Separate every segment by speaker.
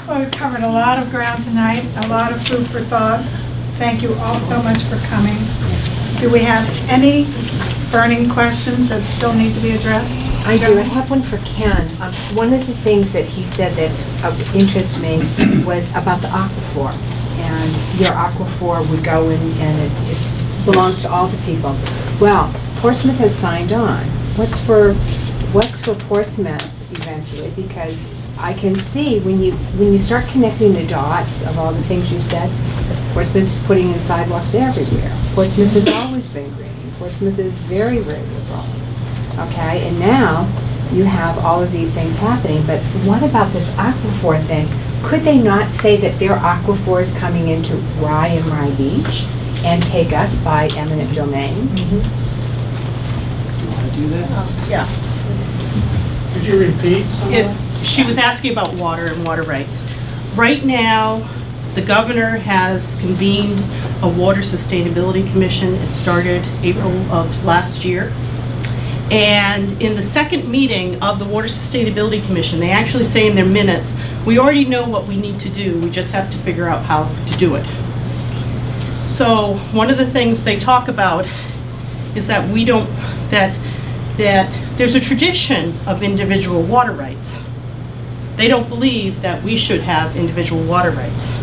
Speaker 1: Well, we've covered a lot of ground tonight, a lot of food for thought. Thank you all so much for coming. Do we have any burning questions that still need to be addressed?
Speaker 2: I do. I have one for Ken. One of the things that he said that of interest me was about the aquifer. And your aquifer would go in and it belongs to all the people. Well, Portsmouth has signed on. What's for Portsmouth eventually? Because I can see when you start connecting the dots of all the things you said, Portsmouth is putting in sidewalks everywhere. Portsmouth has always been green. Portsmouth is very, very liberal. Okay, and now you have all of these things happening, but what about this aquifer thing? Could they not say that their aquifer is coming into Rye and Rye Beach and take us by eminent domain?
Speaker 3: Do you want to do that?
Speaker 4: Yeah.
Speaker 3: Could you repeat some of that?
Speaker 4: She was asking about water and water rights. Right now, the governor has convened a water sustainability commission. It started April of last year. And in the second meeting of the Water Sustainability Commission, they actually say in their minutes, we already know what we need to do, we just have to figure out how to do it. So one of the things they talk about is that that there's a tradition of individual water rights. They don't believe that we should have individual water rights.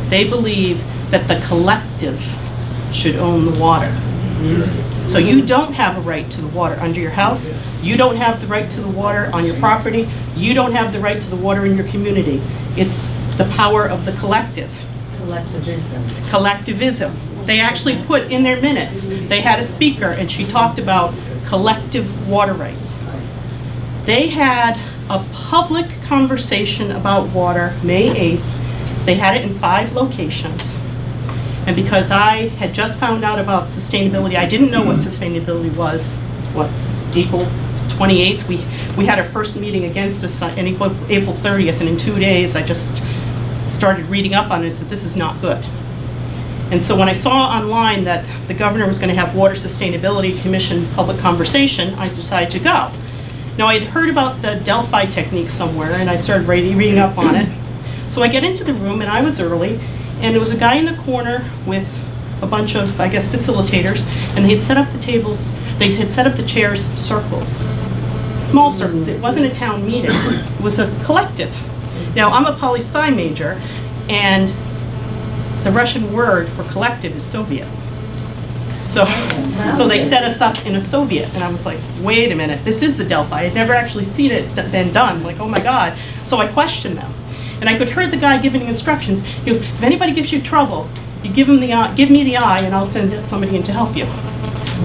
Speaker 4: They believe that the collective should own the water. So you don't have a right to the water under your house. You don't have the right to the water on your property. You don't have the right to the water in your community. It's the power of the collective. Collectivism. They actually put in their minutes, they had a speaker and she talked about collective water rights. They had a public conversation about water May 8th. They had it in 5 locations. And because I had just found out about sustainability, I didn't know what sustainability was. April 28th, we had our first meeting against this on April 30th, and in 2 days I just started reading up on it and said, this is not good. And so when I saw online that the governor was going to have Water Sustainability Commission public conversation, I decided to go. Now I had heard about the Delphi technique somewhere, and I started reading up on it. So I get into the room, and I was early, and there was a guy in the corner with a bunch of, I guess, facilitators, and they had set up the tables, they had set up the chairs in circles, small circles. It wasn't a town meeting, it was a collective. Now, I'm a poli-sci major, and the Russian word for collective is Soviet. So they set us up in a Soviet, and I was like, wait a minute, this is the Delphi. I'd never actually seen it been done, like, oh my God. So I questioned them. And I could hear the guy giving instructions. He goes, if anybody gives you trouble, you give me the eye and I'll send somebody in to help you.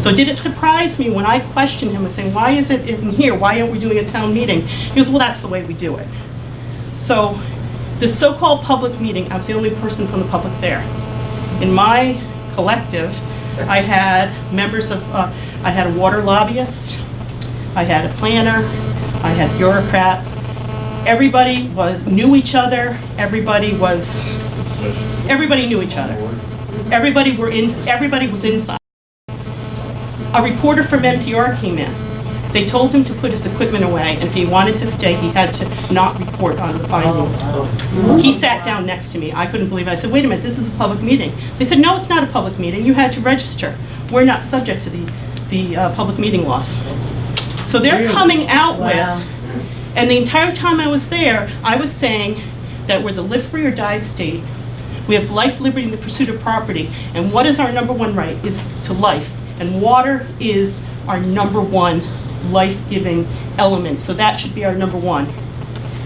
Speaker 4: So did it surprise me when I questioned him and saying, why is it in here? Why aren't we doing a town meeting? He goes, well, that's the way we do it. So this so-called public meeting, I was the only person from the public there. In my collective, I had members of, I had a water lobbyist, I had a planner, I had bureaucrats. Everybody knew each other. Everybody knew each other. Everybody was inside. A reporter from NPR came in. They told him to put his equipment away, and if he wanted to stay, he had to not report on the findings. He sat down next to me. I couldn't believe it. I said, wait a minute, this is a public meeting. They said, no, it's not a public meeting. You had to register. We're not subject to the public meeting laws. So they're coming out with, and the entire time I was there, I was saying that we're the live free or die state. We have life, liberty, and the pursuit of property. And what is our number one right? Is to life. And water is our number one life-giving element. So that should be our number one.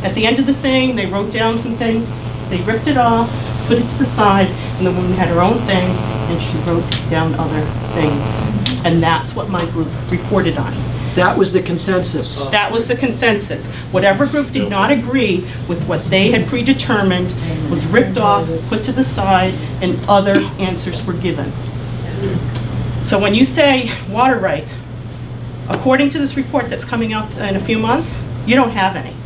Speaker 4: At the end of the thing, they wrote down some things. They ripped it off, put it to the side, and the woman had her own thing, and she wrote down other things. And that's what my group reported on.
Speaker 5: That was the consensus.
Speaker 4: That was the consensus. Whatever group did not agree with what they had predetermined was ripped off, put to the side, and other answers were given. So when you say water rights, according to this report that's coming out in a few months, you don't have any.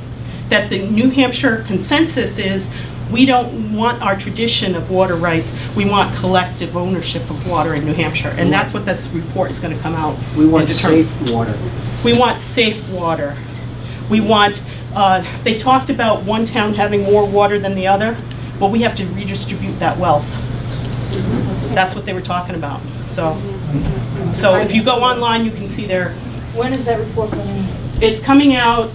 Speaker 4: That the New Hampshire consensus is, we don't want our tradition of water rights, we want collective ownership of water in New Hampshire. And that's what this report is going to come out.
Speaker 5: We want safe water.
Speaker 4: We want safe water. We want They talked about one town having more water than the other. Well, we have to redistribute that wealth. That's what they were talking about. So if you go online, you can see their.
Speaker 6: When is that report coming?
Speaker 4: It's coming out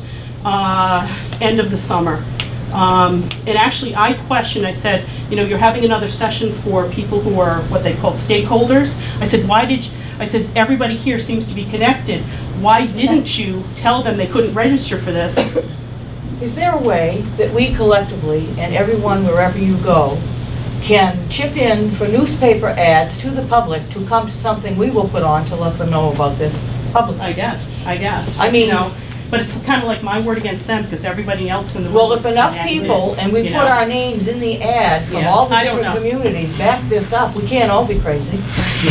Speaker 4: end of the summer. And actually, I questioned, I said, you're having another session for people who are what they call stakeholders. I said, I said, everybody here seems to be connected. Why didn't you tell them they couldn't register for this?
Speaker 6: Is there a way that we collectively, and everyone wherever you go, can chip in for newspaper ads to the public to come to something we will put on to let them know about this publicly?
Speaker 4: I guess.
Speaker 6: I mean,
Speaker 4: but it's kind of like my word against them, because everybody else in the room.
Speaker 6: well, if enough
Speaker 4: is
Speaker 6: people, and we
Speaker 4: you
Speaker 6: put
Speaker 4: know.
Speaker 6: our names in the ad from
Speaker 4: Yeah,
Speaker 6: all the
Speaker 4: I don't
Speaker 6: different
Speaker 4: know.
Speaker 6: communities, back this up, we can't all be crazy.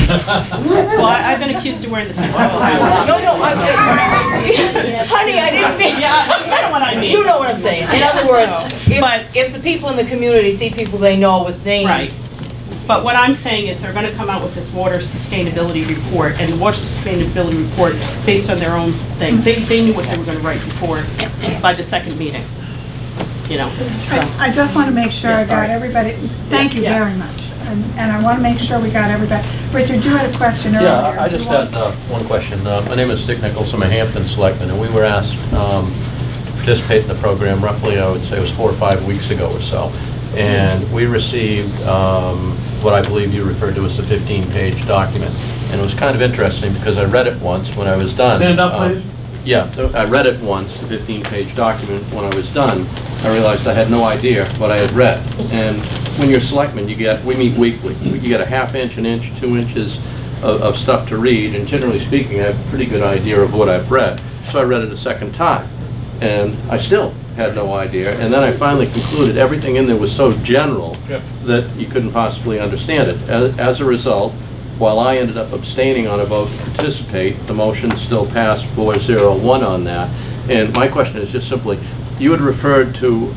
Speaker 4: Well, I've been accused of wearing the tinfoil hat.
Speaker 6: No, honey, I didn't mean.
Speaker 4: Yeah, you know what I mean.
Speaker 6: You know what I'm saying. In other words,
Speaker 4: But-
Speaker 6: if the people in the community see people they know with names.
Speaker 4: Right. But what I'm saying is they're going to come out with this water sustainability report, and the water sustainability report, based on their own thing, they knew what they were going to write before, by the second meeting, so.
Speaker 1: I just want to make sure
Speaker 4: Yeah,
Speaker 1: I got
Speaker 4: sorry.
Speaker 1: everybody, thank you
Speaker 4: Yeah.
Speaker 1: very much. And I want to make sure we got everybody. Richard, you had a question earlier.
Speaker 7: Yeah, I
Speaker 1: Do
Speaker 7: just
Speaker 1: you want-
Speaker 7: had one question. My name is Dick Nichols. I'm a Hampton Selectman, and we were asked to participate in the program roughly, I would say it was 4 or 5 weeks ago or so. And we received what I believe you referred to as the 15-page document. And it was kind of interesting because I read it once when I was done.
Speaker 3: Stand up, please.
Speaker 7: Yeah, I read it once, the 15-page document. When I was done, I realized I had no idea what I had read. And when you're a selectman, we meet weekly. You get a ½ inch, an inch, 2 inches of stuff to read, and generally speaking, I have a pretty good idea of what I've read. So I read it a second time, and I still had no idea. And then I finally concluded everything in there was so general that you couldn't possibly understand it. As a result, while I ended up abstaining on a vote to participate, the motion still passed 4-0-1 on that. And my question is just simply, you had referred to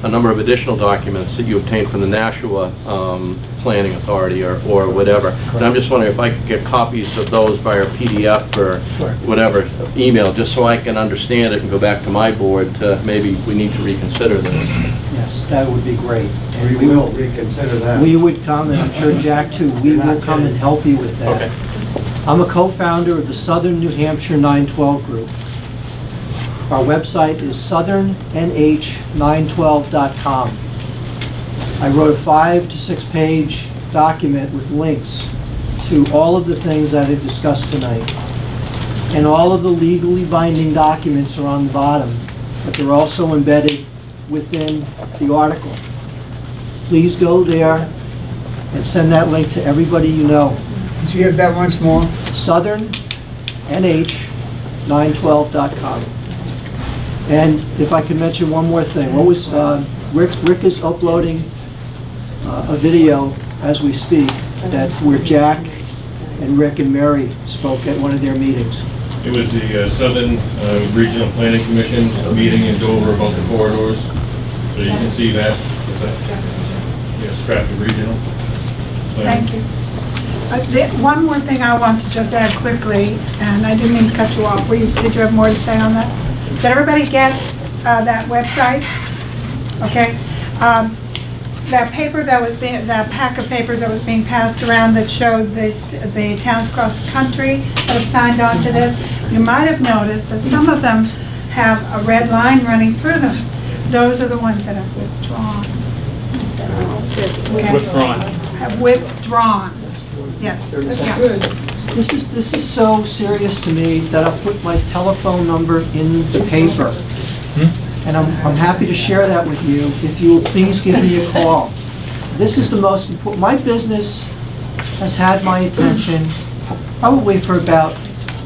Speaker 7: a number of additional documents that you obtained from the Nashua Planning Authority or whatever. And I'm just wondering if I could get copies of those via PDF or whatever, email, just so I can understand it and go back to my board to maybe we need to reconsider this.
Speaker 5: Yes, that would be great. And
Speaker 8: We will reconsider that.
Speaker 5: We would come, and I'm sure Jack too, we will come and help you with that.
Speaker 7: Okay.
Speaker 5: I'm a co-founder of the Southern New Hampshire 912 Group. Our website is southernnh912.com. I wrote a 5 to 6 page document with links to all of the things that I discussed tonight. And all of the legally binding documents are on the bottom, but they're also embedded within the article. Please go there and send that link to everybody you know.
Speaker 8: Could you give that once more?
Speaker 5: southernnh912.com. And if I could mention one more thing, Rick is uploading a video as we speak where Jack and Rick and Mary spoke at one of their meetings.
Speaker 9: It was the Southern Regional Planning Commission meeting in Dover about the corridors. So you can see that. Stratford Regional.
Speaker 1: Thank you. One more thing I want to just add quickly, and I didn't mean to cut you off. Did you have more to say on that? Did everybody get that website? Okay. That paper that pack of papers that was being passed around that showed the towns across the country that have signed on to this, you might have noticed that some of them have a red line running through them. Those are the ones that have withdrawn. Okay?
Speaker 9: Withdrawn.
Speaker 1: Have withdrawn. Yes. Yeah.
Speaker 5: This is so serious to me that I'll put my telephone number in the paper. And I'm happy to share that with you if you will please give me a call. This is the most important. My business has had my attention probably for about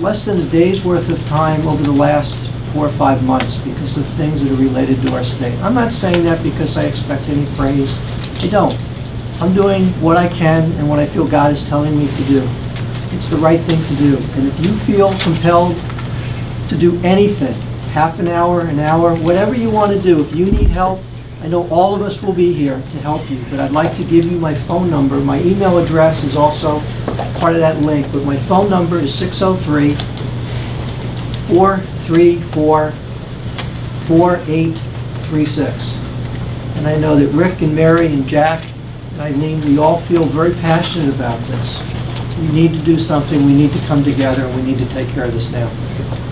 Speaker 5: less than a day's worth of time over the last 4 or 5 months because of things that are related to our state. I'm not saying that because I expect any praise. I don't. I'm doing what I can and what I feel God is telling me to do. It's the right thing to do. And if you feel compelled to do anything, half an hour, whatever you want to do, if you need help, I know all of us will be here to help you, but I'd like to give you my phone number. My email address is also part of that link, but my phone number is 603-434-4649. 4836. And I know that Rick and Mary and Jack and Eileen, we all feel very passionate about this. We need to do something, we need to come together, and we need to take care of this now.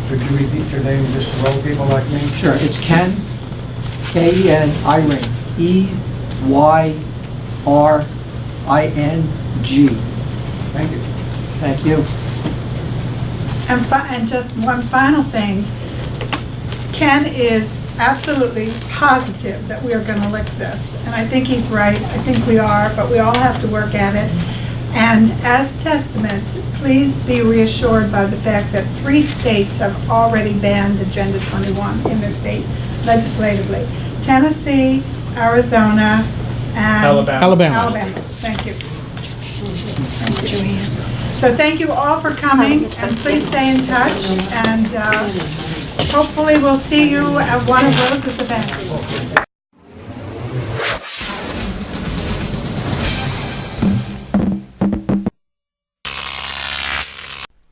Speaker 8: Could you repeat your name just to roll people like me?
Speaker 5: Sure, it's Ken, K-E-N, Eyring, E-Y-R-I-N-G.
Speaker 8: Thank you.
Speaker 5: Thank you.
Speaker 1: And just one final thing. Ken is absolutely positive that we are going to lick this. And I think he's right. I think we are, but we all have to work at it. And as testament, please be reassured by the fact that 3 states have already banned Agenda 21 in their state legislatively. Tennessee, Arizona, and Alabama. Thank you. So thank you all for coming, and please stay in touch, and hopefully we'll see you at one of Rose's events.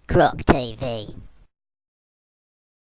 Speaker 10: Croc TV.